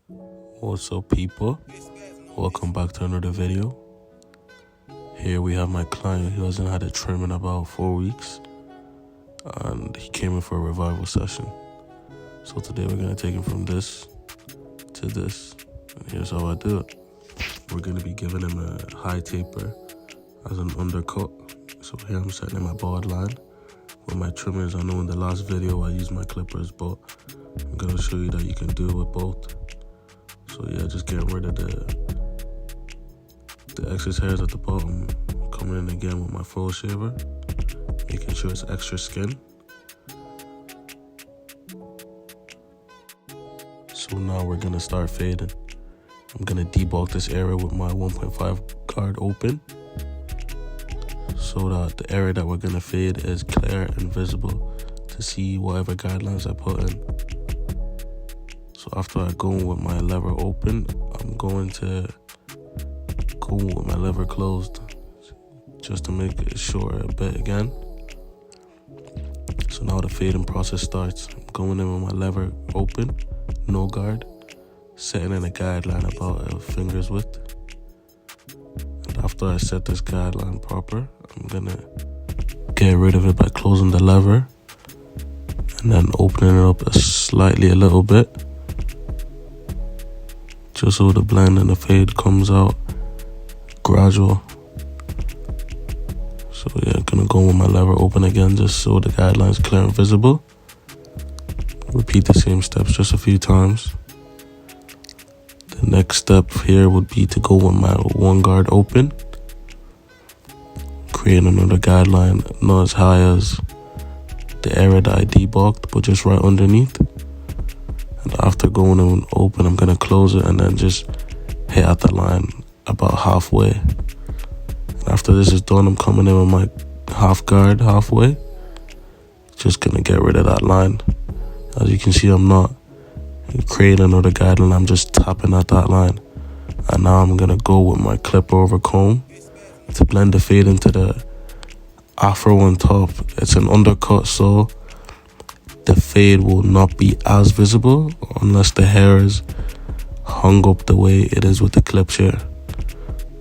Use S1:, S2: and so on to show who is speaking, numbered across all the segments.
S1: What's up, people? Welcome back to another video. Here we have my client. He hasn't had a trim in about 4 weeks, and he came in for a revival session. So today we're gonna take him from this to this, and here's how I do it. We're gonna be giving him a high taper as an undercut. So here I'm setting in my board line with my trimmers. I know in the last video I used my clippers, but I'm gonna show you that you can do it with both. So yeah, just getting rid of the excess hairs at the bottom. Coming in again with my full shaver, making sure it's extra skin. So now we're gonna start fading. I'm gonna debulk this area with my 1.5 guard open, so that the area that we're gonna fade is clear and visible to see whatever guidelines I put in. So after I go with my lever open, I'm going to go with my lever closed, just to make it short a bit again. So now the fading process starts. I'm going in with my lever open, no guard, setting in a guideline about a finger's width. And after I set this guideline proper, I'm gonna get rid of it by closing the lever and then opening it up a little bit, just so the blend and the fade comes out gradual. So yeah, gonna go with my lever open again, just so the guidelines clear and visible. Repeat the same steps just a few times. The next step here would be to go with my one guard open, create another guideline, not as high as the area that I debulked, but just right underneath. And after going in open, I'm gonna close it and then just hit at the line about halfway. And after this is done, I'm coming in with my half guard halfway, just gonna get rid of that line. As you can see, I'm not creating another guideline, I'm just tapping at that line. And now I'm gonna go with my clipper over comb to blend the fade into the afro on top. It's an undercut, so the fade will not be as visible unless the hair is hung up the way it is with the clips here.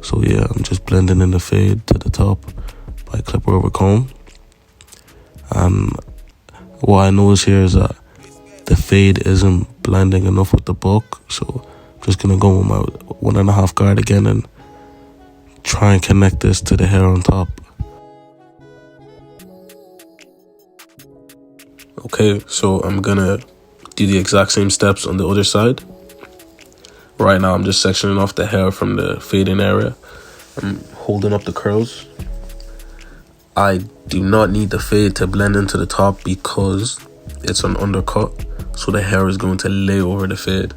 S1: So yeah, I'm just blending in the fade to the top by clipper over comb. And what I notice here is that the fade isn't blending enough with the bulk, so I'm just gonna go with my 1.5 guard again and try and connect this to the hair on top. Okay, so I'm gonna do the exact same steps on the other side. Right now I'm just sectioning off the hair from the fading area. I'm holding up the curls. I do not need the fade to blend into the top because it's an undercut, so the hair is going to lay over the fade.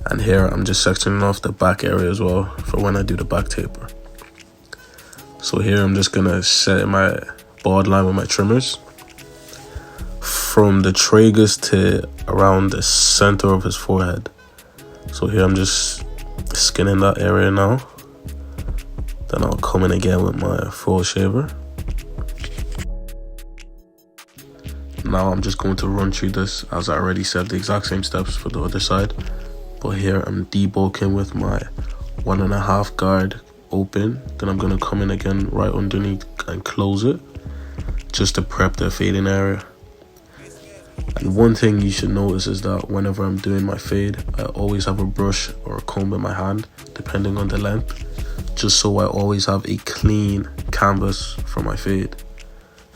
S1: And here I'm just sectioning off the back area as well for when I do the back taper. So here I'm just gonna set my board line with my trimmers from the tragus to around the center of his forehead. So here I'm just skinning that area now. Then I'll come in again with my full shaver. Now I'm just going to run through this as I already said, the exact same steps for the other side. But here I'm debulking with my 1.5 guard open. Then I'm gonna come in again right underneath and close it, just to prep the fading area. And one thing you should notice is that whenever I'm doing my fade, I always have a brush or a comb in my hand, depending on the length, just so I always have a clean canvas for my fade.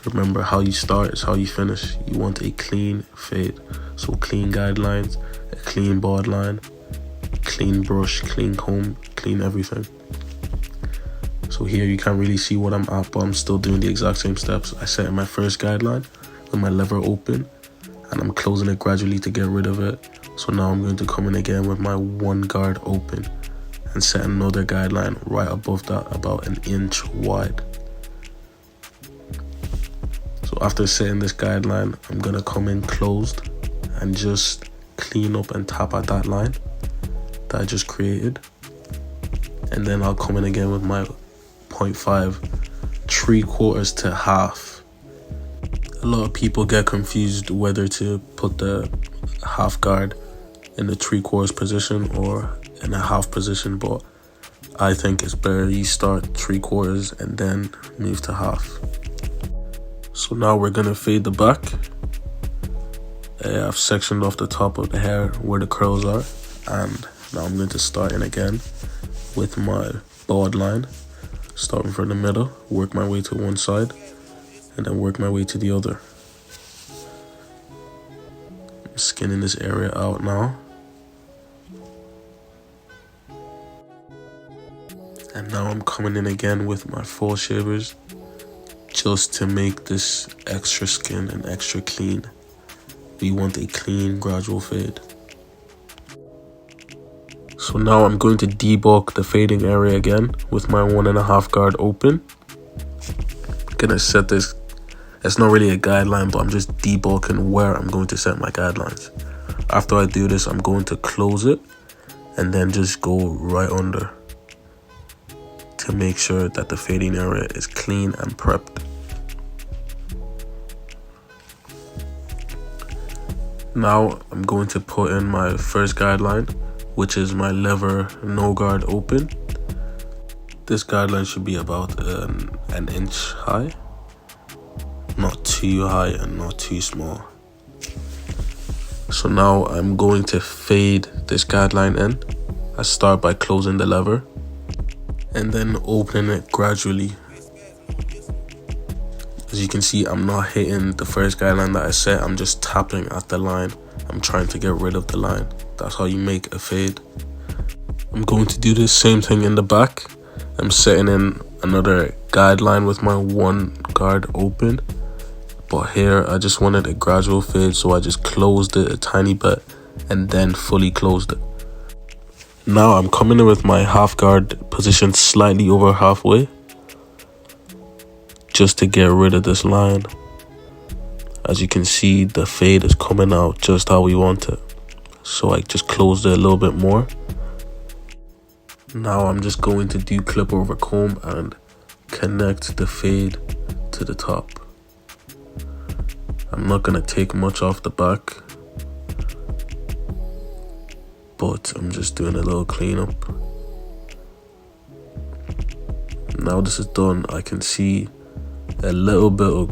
S1: Remember, how you start is how you finish. You want a clean fade, so clean guidelines, a clean board line, clean brush, clean comb, clean everything. So here you can't really see what I'm at, but I'm still doing the exact same steps. I set in my first guideline with my lever open, and I'm closing it gradually to get rid of it. So now I'm going to come in again with my one guard open and set another guideline right above that, about 1 inch wide. So after setting this guideline, I'm gonna come in closed and just clean up and tap at that line that I just created. And then I'll come in again with my 0.5, 3/4 to half. A lot of people get confused whether to put the half guard in the 3/4 position or in a half position, but I think it's better you start 3/4 and then move to half. So now we're gonna fade the back. I've sectioned off the top of the hair where the curls are, and now I'm going to start in again with my bald line, starting from the middle, work my way to one side, and then work my way to the other. I'm skinning this area out now. And now I'm coming in again with my false shavers, just to make this extra skin and extra clean. We want a clean, gradual fade. So now I'm going to debulk the fading area again with my 1.5 guard open. I'm gonna set this, it's not really a guideline, but I'm just debulking where I'm going to set my guidelines. After I do this, I'm going to close it and then just go right under to make sure that the fading area is clean and prepped. Now I'm going to put in my first guideline, which is my lever no guard open. This guideline should be about an inch high, not too high and not too small. So now I'm going to fade this guideline in. I start by closing the lever and then opening it gradually. As you can see, I'm not hitting the first guideline that I set, I'm just tapping at the line. I'm trying to get rid of the line. That's how you make a fade. I'm going to do the same thing in the back. I'm setting in another guideline with my 1 guard open. But here, I just wanted a gradual fade, so I just closed it a tiny bit and then fully closed it. Now I'm coming in with my half guard positioned slightly over halfway, just to get rid of this line. As you can see, the fade is coming out just how we want it. So I just closed it a little bit more. Now I'm just going to do clip over comb and connect the fade to the top. I'm not gonna take much off the back, but I'm just doing a little cleanup. Now this is done, I can see a little bit of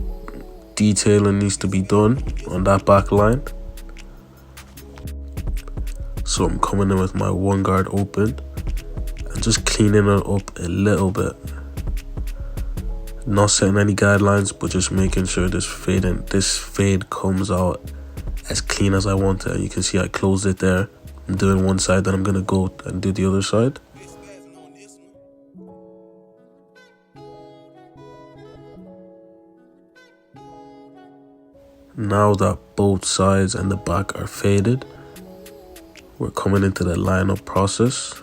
S1: detailing needs to be done on that back line. So I'm coming in with my 1 guard open and just cleaning it up a little bit. Not setting any guidelines, but just making sure this fade comes out as clean as I want it. And you can see I closed it there. I'm doing one side, then I'm gonna go and do the other side. Now that both sides and the back are faded, we're coming into the line-up process.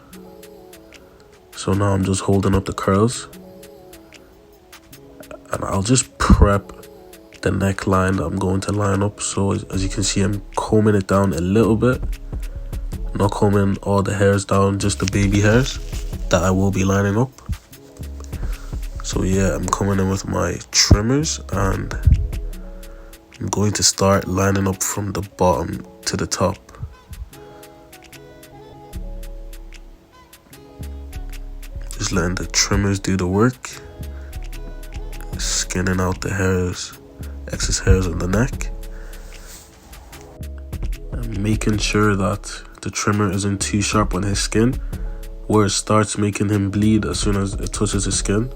S1: So now I'm just holding up the curls. And I'll just prep the neckline that I'm going to line up. So as you can see, I'm combing it down a little bit. Not combing all the hairs down, just the baby hairs that I will be lining up. So yeah, I'm coming in with my trimmers and I'm going to start lining up from the bottom to the top. Just letting the trimmers do the work. Skinning out the hairs, excess hairs on the neck. And making sure that the trimmer isn't too sharp on his skin, where it starts making him bleed as soon as it touches his skin.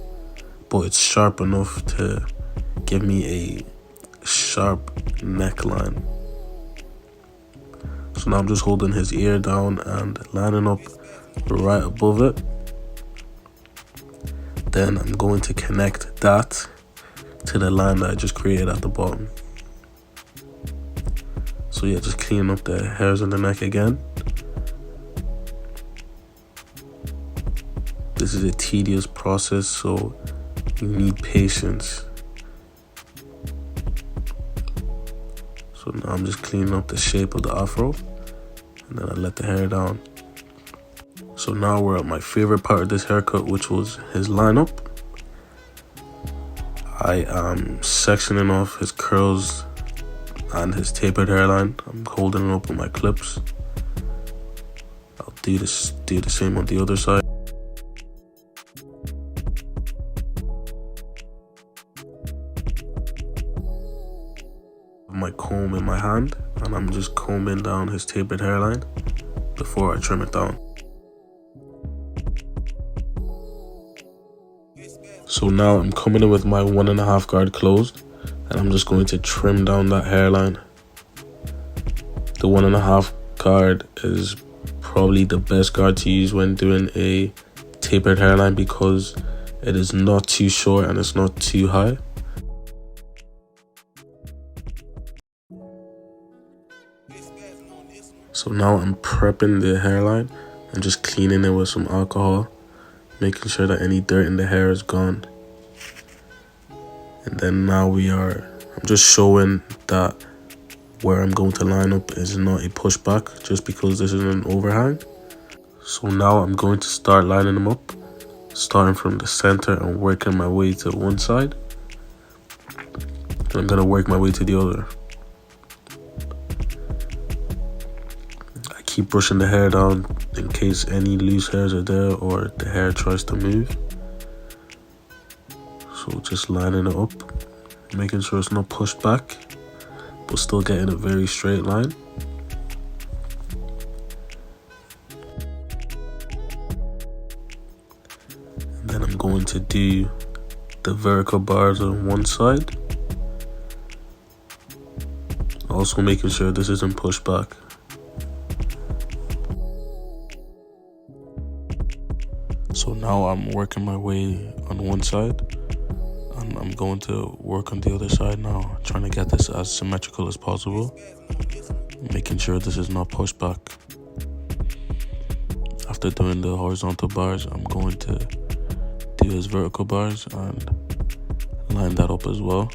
S1: But it's sharp enough to give me a sharp neckline. So now I'm just holding his ear down and lining up right above it. Then I'm going to connect that to the line that I just created at the bottom. So yeah, just cleaning up the hairs on the neck again. This is a tedious process, so you need patience. So now I'm just cleaning up the shape of the afro, and then I let the hair down. So now we're at my favorite part of this haircut, which was his lineup. I am sectioning off his curls and his tapered hairline. I'm holding it up with my clips. do the same on the other side. My comb in my hand, and I'm just combing down his tapered hairline before I trim it down. So now I'm coming in with my 1.5 guard closed, and I'm just going to trim down that hairline. The 1.5 guard is probably the best guard to use when doing a tapered hairline because it is not too short and it's not too high. So now I'm prepping the hairline and just cleaning it with some alcohol, making sure that any dirt in the hair is gone. And then now I'm just showing that where I'm going to line up is not a pushback, just because this is an overhang. So now I'm going to start lining them up, starting from the center and working my way to one side. Then I'm going to work my way to the other. I keep brushing the hair down in case any loose hairs are there or the hair tries to move. So just lining it up, making sure it's not pushed back, but still getting a very straight line. And then I'm going to do the vertical bars on one side, also making sure this isn't pushed back. So now I'm working my way on one side, and I'm going to work on the other side now, trying to get this as symmetrical as possible, making sure this is not pushed back. After doing the horizontal bars, I'm going to do his vertical bars and line that up as well.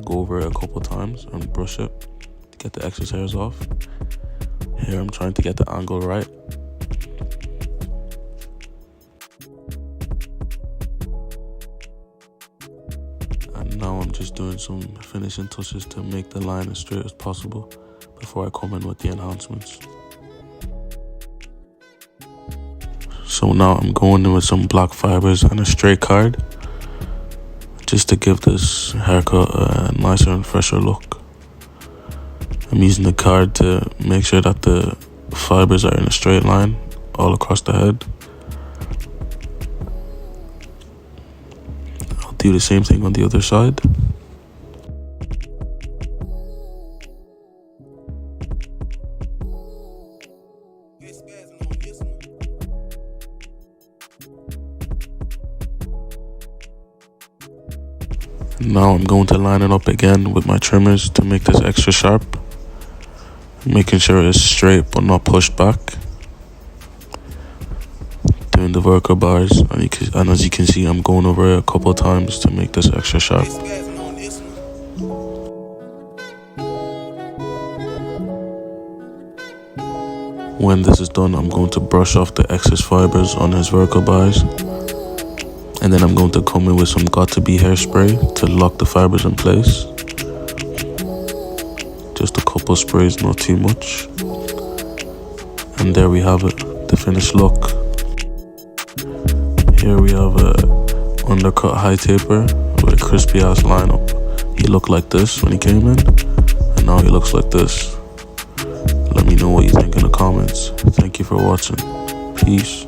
S1: Go over it a couple times and brush it to get the excess hairs off. Here I'm trying to get the angle right. And now I'm just doing some finishing touches to make the line as straight as possible before I come in with the enhancements. So now I'm going in with some black fibers and a straight card, just to give this haircut a nicer and fresher look. I'm using the card to make sure that the fibers are in a straight line all across the head. I'll do the same thing on the other side. Now I'm going to line it up again with my trimmers to make this extra sharp, making sure it's straight but not pushed back. Doing the vertical bars, and as you can see, I'm going over it a couple of times to make this extra sharp. When this is done, I'm going to brush off the excess fibers on his vertical bars. And then I'm going to come in with some got-to-be hairspray to lock the fibers in place. Just a couple sprays, not too much. And there we have it, the finished look. Here we have a undercut high taper with a crispy ass lineup. He looked like this when he came in, and now he looks like this. Let me know what you think in the comments. Thank you for watching. Peace.